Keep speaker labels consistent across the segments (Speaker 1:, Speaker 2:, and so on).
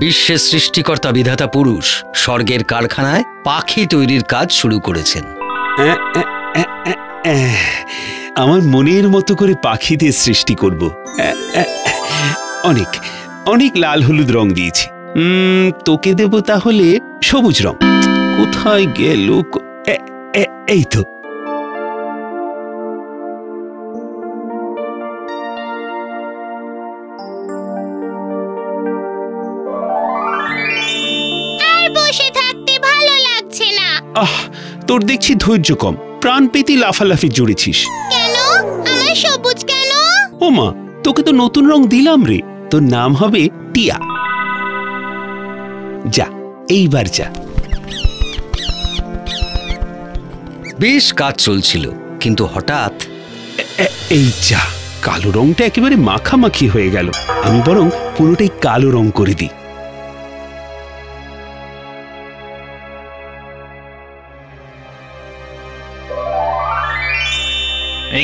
Speaker 1: বিশ্বের সৃষ্টিকর্তা বিধাতা পুরুষ স্বর্গের কারখানায় পাখি তৈরির কাজ শুরু করেছেন।
Speaker 2: আমার মনের মতো করে পাখিদের সৃষ্টি করব। অনেক অনেক লাল হলুদ রং দিয়েছি। তোকে দেব তাহলে সবুজ রং। কোথায় গেল? এই তো। তোর দেখছি ধৈর্য কম, প্রাণ পেতে লাফালাফি জুড়েছিস
Speaker 3: কেন? আমার সবুজ কেন?
Speaker 2: ও মা, তোকে তো নতুন রং দিলাম রে। তোর নাম হবে টিয়া। যা, এইবার যা।
Speaker 1: বেশ কাজ চলছিল, কিন্তু হঠাৎ
Speaker 2: এই যা, কালো রংটা একেবারে মাখামাখি হয়ে গেল। আমি বরং পুরোটাই কালো রং করে দিই।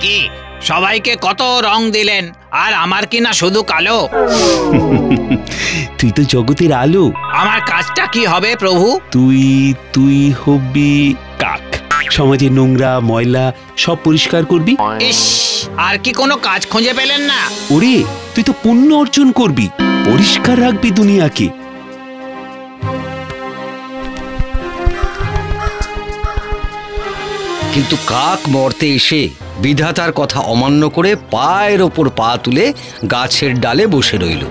Speaker 4: কি সবাইকে কত রং দিলেন, আর আমার কিনা শুধু কালো?
Speaker 2: তুই তো জগতের আলো।
Speaker 4: আমার কাজটা কি হবে প্রভু?
Speaker 2: তুই হবি কাক। সমাজে নোংরা ময়লা সব পরিষ্কার করবি।
Speaker 4: ইস, আর কি কোনো কাজ খুঁজে পেলেন না?
Speaker 2: ওরে, তুই তো পুণ্য অর্জন করবি, পরিষ্কার রাখবি দুনিয়াকে।
Speaker 1: কিন্তু কাক মরতে এসে বিধাতার কথা অমান্য করে পায়ের ওপর পা তুলে গাছের ডালে বসে রইল।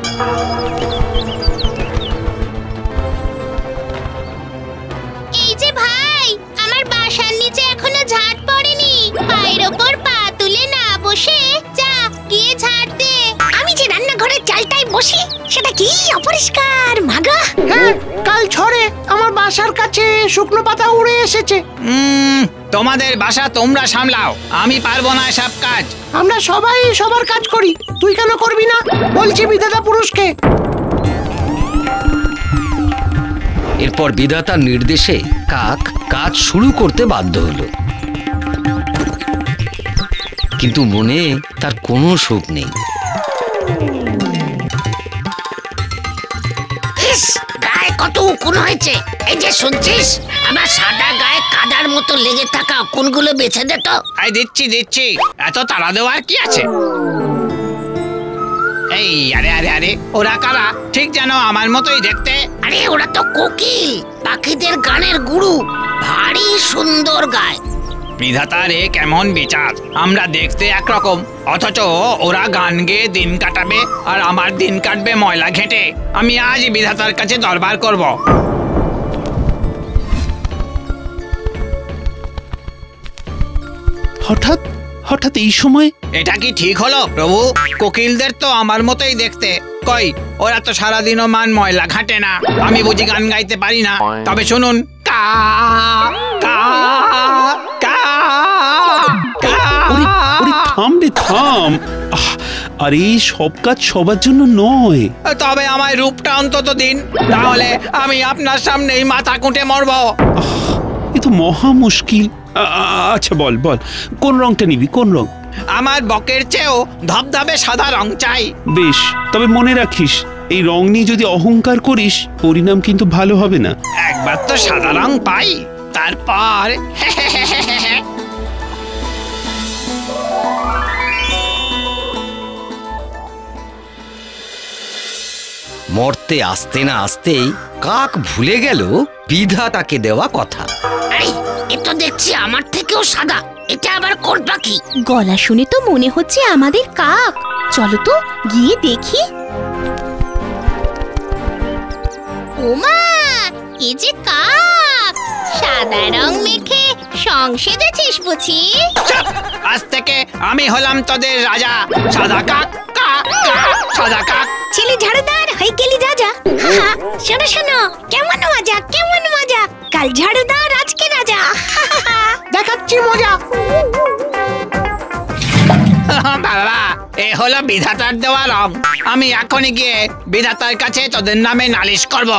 Speaker 3: এই যে ভাই, আমার বাসার নিচে এখনো ঝাড় পড়েনি। পায়ের ওপর পা তুলে না বসে যা গিয়ে ঝাড় দে। আমি যে রান্নাঘরের চালটাই বসি, সেটা কি অপরিষ্কার মাগা।
Speaker 5: হ্যাঁ, কাল ঝড়ে আমার বাসার কাছে শুকনো পাতা উড়ে এসেছে।
Speaker 4: তোমাদের বাসা তোমরা সামলাও, আমি পারবো না সব কাজ।
Speaker 5: আমরা সবাই সবার কাজ করি, তুই কেন করবি না? বলছি বিধাতা পুরুষকে।
Speaker 1: এরপর বিধাতার নির্দেশে কাক কাজ শুরু করতে বাধ্য হলো, কিন্তু মনে তার কোনো সুখ নেই।
Speaker 3: গায়ে কত উকুন হয়েছে, এই যে শুনছিস? আমার সাদা গায়ে কাদার মতো লেগে থাকা উকুনগুলো বেছে দে তো।
Speaker 4: দিচ্ছি, এত তাড়া দেওয়ার কি আছে? এই আরে ওরা কারা? ঠিক যেন আমার মতোই দেখতে।
Speaker 3: আরে ওরা তো কোকিল, পাখিদের গানের গুরু, ভারী সুন্দর গায়।
Speaker 4: বিধাতার এ কেমন বিচার! আমরা দেখতে একরকম, অথচ ওরা গান গেয়ে দিন কাটাবে, আর আমার দিন কাটবে ময়লা ঘেঁটে। আমি আজ বিধাতার কাছে দরবার করব।
Speaker 2: হঠাৎ এই সময়?
Speaker 4: এটা কি ঠিক হলো প্রভু? কোকিলদের তো আমার মতোই দেখতে। কই, ওরা তো সারাদিনও মান ময়লা ঘাটে না। আমি বুঝি গান গাইতে পারি না? তবে শুনুন, কা কা কা কা।
Speaker 2: থাম রে থাম। আরে সব কাজ সবার জন্য নয়।
Speaker 4: তবে আমায় রূপটা অন্তত দিন, তাহলে আমি আপনার সামনেই মাথা কুটে মরব।
Speaker 2: এ তো মহা মুশকিল। আচ্ছা বল, কোন রংটা নিবি? কোন রং?
Speaker 4: আমার বকের চেয়েও ধবধবে সাদা রং চাই।
Speaker 2: বেশ, তবে মনে রাখিস, এই রং নিয়ে যদি অহংকার করিস, পরিণাম কিন্তু ভালো হবে না।
Speaker 4: একবার তো সাদা রং পাই, তারপর।
Speaker 1: মরতে আসতে না আসতেই কাক ভুলে গেল বিধাতাকে দেওয়া কথা।
Speaker 3: এ তো দেখছি আমার থেকেও সাদা, এটা আবার কোন পাখি?
Speaker 6: গলা শুনে তো মনে হচ্ছে আমাদের কাক। চলো তো গিয়ে দেখি।
Speaker 3: ওমা, এই যে কাক, সাদা রং মেখে সং সেজেছিস বুঝি?
Speaker 4: আজ থেকে আমি হলাম তোদের রাজা। সাদা কাক, কাক কাক, সাদা কাক।
Speaker 3: ছেলে ঝাড়ুদার হয়ে গেলি রাজা। শোনো শোনো, কেমন মজা কেমন মজা, কাল ঝাড়ুদার আজকে রাজা।
Speaker 5: দেখাচ্ছি মজা।
Speaker 4: বাবা, এ হলো বিধাতার দেওয়া রং। আমি এখনই গিয়ে বিধাতার কাছে তোদের নামে নালিশ করব।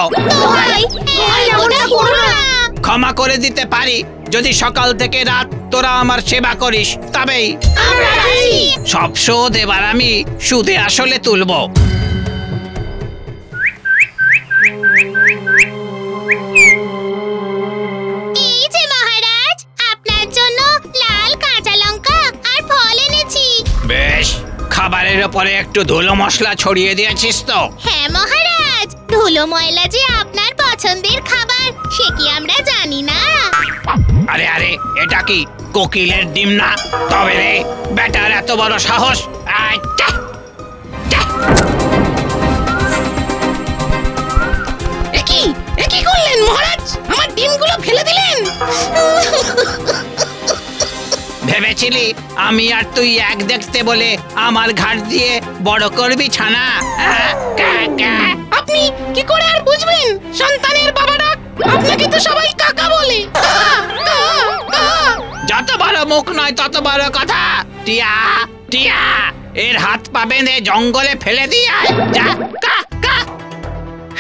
Speaker 4: ক্ষমা করে দিতে পারি যদি সকাল থেকে রাত তোরা আমার সেবা করিস, তবেই।
Speaker 3: আমরা রাজি।
Speaker 4: সব শোধ এবার আমি সুদে আসলে তুলবো।
Speaker 3: এই যে মহারাজ, আপনার জন্য লাল কাঁচা লঙ্কা আর ফল এনেছি।
Speaker 4: বেশ, খাবারের ওপরে একটু ধুলো মশলা ছড়িয়ে দিয়েছিস তো?
Speaker 3: হ্যাঁ মহারাজ, ধুলো ময়লা যে আপনার পছন্দের খাবার সে কি আমরা জানি না?
Speaker 4: আরে আরে, এটা কি কোকিলের ডিম না? তবে রে বেটার এত বড় সাহস! আয়, যা, যা।
Speaker 3: কি করলেন মহারাজ? আমার ডিমগুলো ফেলে দিলেন?
Speaker 4: ভেবেছিলি আমি আর তুই এক দেখতে বলে আমার ঘাট দিয়ে বড় করবি ছানা?
Speaker 3: আপনি কি করে আর বুঝবেন সন্তানের বাবারা? আপনাকে তো সবাই কাকা বলে।
Speaker 4: যত বড় মুখ নয় তত বড় কথা। টিয়া টিয়া, এর হাত পা বেঁধে জঙ্গলে ফেলে দিয়ে আয়। যা, কা কা।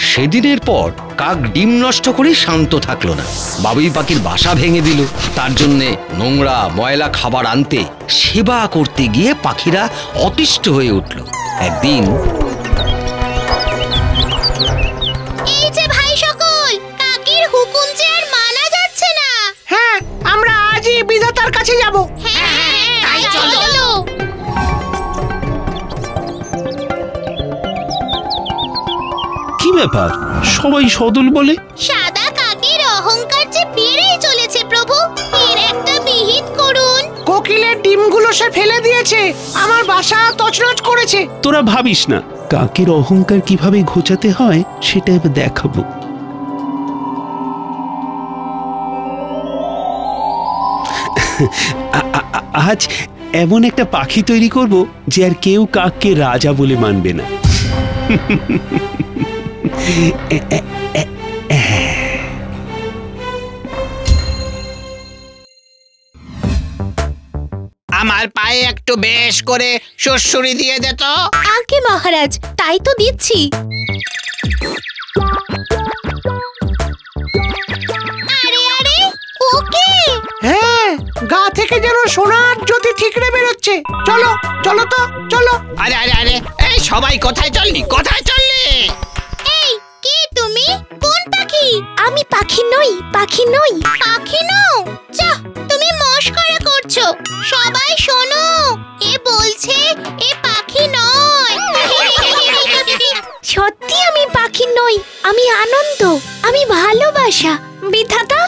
Speaker 1: সেদিনের পর কাক ডিম নষ্ট করে শান্ত থাকলো না। বাবুই পাখির বাসা ভেঙে দিল। তার জন্যে নোংরা ময়লা খাবার আনতে সেবা করতে গিয়ে পাখিরা অতিষ্ঠ হয়ে উঠল। একদিন
Speaker 3: এই যে ভাই সকল, কাকির হুকুম যে আর মানা যাচ্ছে না।
Speaker 5: হ্যাঁ, আমরা আজই বিধাতার কাছে যাব।
Speaker 3: হ্যাঁ, তাই চলো।
Speaker 2: কি ব্যাপার, সবাই সদল বলে?
Speaker 3: সাদা কাকের অহংকার যে বেড়েই চলেছে প্রভু, এর একটা বিহিত করুন।
Speaker 5: কোকিলের ডিমগুলো সে ফেলে দিয়েছে, আমার বাসা তছনছ করেছে।
Speaker 2: তোরা ভাবিস না, কাকের অহংকার কিভাবে ঘোচাতে হয় সেটা এবার দেখাবো। আজ এমন একটা পাখি তৈরি করব যে আর কেউ কাককে রাজা বলে মানবে না।
Speaker 4: আমার পায়ে একটু বেশ করে সুড়সুড়ি দিয়ে দে তো।
Speaker 6: আগে মহারাজ, তাই তো দিচ্ছি।
Speaker 3: আরে আরে, ওকে।
Speaker 5: হ্যাঁ, গা থেকে যেন সোনার জ্যোতি ঠিকরে বেরোচ্ছে। চলো চলো তো, চলো।
Speaker 4: আরে আরে আরে, এই সবাই কোথায় চললি, কোথায় চললি?
Speaker 3: এই, কে তুমি? কোন পাখি?
Speaker 6: আমি পাখি নই, পাখি নই।
Speaker 3: পাখি নও? যা, তুমি মশকরা করছো। সবাই শোনো, এ বলছে এ পাখি নয়।
Speaker 6: সত্যি আমি পাখি নই, আমি আনন্দ, আমি ভালোবাসা। বিধাতা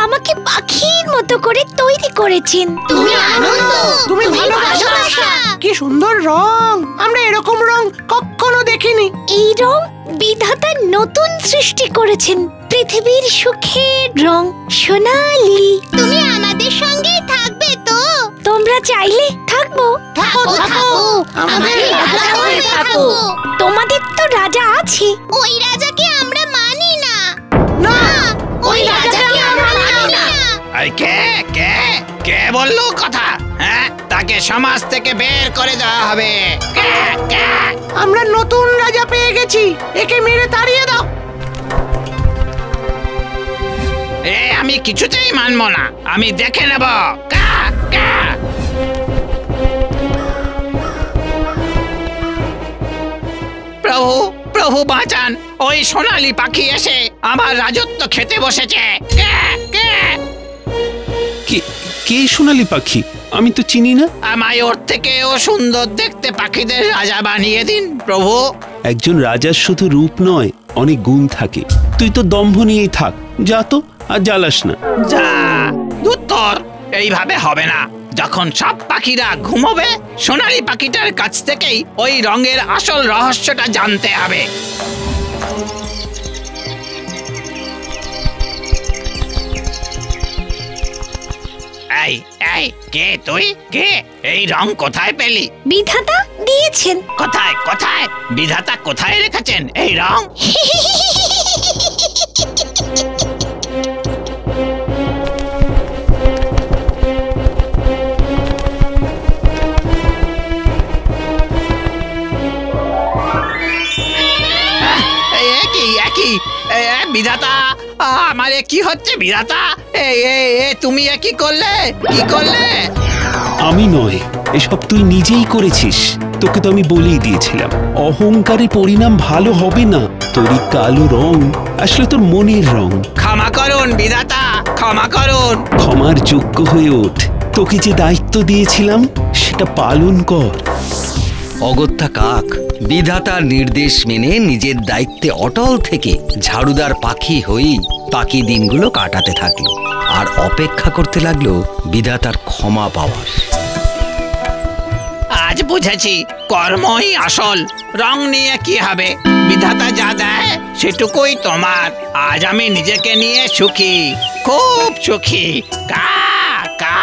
Speaker 6: আমাকে পাখির মতো করে তৈরি করেছেন।
Speaker 3: তুমি আনন্দ,
Speaker 5: তুমি ভালোবাসা। কি সুন্দর রং, আমরা এরকম রং কখনো দেখিনি।
Speaker 6: এই রং বিধাতা নতুন সৃষ্টি করেছেন, পৃথিবীর সুখের রং সোনালি।
Speaker 3: তুমি আমাদের সঙ্গেই থাকবে তো?
Speaker 6: তোমরা চাইলে থাকবো।
Speaker 5: থাকো থাকো,
Speaker 3: আমাদের রাজা হয়ে থাকো।
Speaker 6: তোমাদের তো রাজা আছে।
Speaker 3: ওই রাজাকে আমরা মানি না।
Speaker 5: না,
Speaker 3: ওই রাজাকে আমরা মানি না।
Speaker 4: এই কে কে কে বললো কথা? হ্যাঁ, তাকে সমাজ থেকে বের করে দেওয়া হবে। কে কে?
Speaker 5: আমরা নতুন রাজা পেয়ে গেছি, একে মেরে তাড়িয়ে দাও।
Speaker 4: আমি কিছুতেই মানবো না, আমি দেখে নেব। কা কা। প্রভু প্রভু বাঁচান, ওই সোনালী পাখি এসে আমার রাজত্ব খেতে বসেছে। কে কে?
Speaker 2: কে সোনালী পাখি? আমি তো চিনি না।
Speaker 4: আমায় ওর থেকেও সুন্দর দেখতে পাখিদের রাজা বানিয়ে দিন প্রভু।
Speaker 2: একজন রাজার শুধু রূপ নয়, অনেক গুণ থাকে। তুই তো দম্ভ নিয়েই থাক, যা তো, আর জ্বালাস না।
Speaker 4: যা, উত্তর এইভাবে হবে না। যখন সব পাখিরা ঘুমোবে, সোনালী পাখিটার কাছ থেকেই ওই রঙের আসল রহস্যটা জানতে হবে। এই এই, কে তুই? কে? এই রং কোথায় পেলি?
Speaker 6: বিধাতা দিয়েছেন।
Speaker 4: কোথায় কোথায়? বিধাতা কোথায় রেখেছেন এই রং? কি বিধাতা, আমার কি হচ্ছে বিধাতা? তুমি কি করলে, কি করলে?
Speaker 2: আমি নয়, এসব তুই নিজেই করেছিস। তোকে তো আমি বলেই দিয়েছিলাম অহংকারের পরিণাম ভালো হবে না। তোর এই কালো রং আসলে তোর মনের রং।
Speaker 4: ক্ষমা করুন বিধাতা, ক্ষমা করুন।
Speaker 2: ক্ষমার যোগ্য হয়ে ওঠ। তোকে যে দায়িত্ব দিয়েছিলাম সেটা পালন কর।
Speaker 1: অগত্যা কাক বিধাতার নির্দেশ মেনে নিজের দায়িত্বে অটল থেকে ঝাড়ুদার পাখি হয়েই বাকি দিনগুলো কাটাতে থাকলো আর অপেক্ষা করতে লাগলো বিধাতার ক্ষমা পাওয়ার।
Speaker 4: আজ বুঝেছি কর্মই আসল, রং নিয়ে কি হবে? বিধাতা যা দেয় সেটুকুই তোমার। আজ আমি নিজেকে নিয়ে সুখী, খুব সুখী। কা কা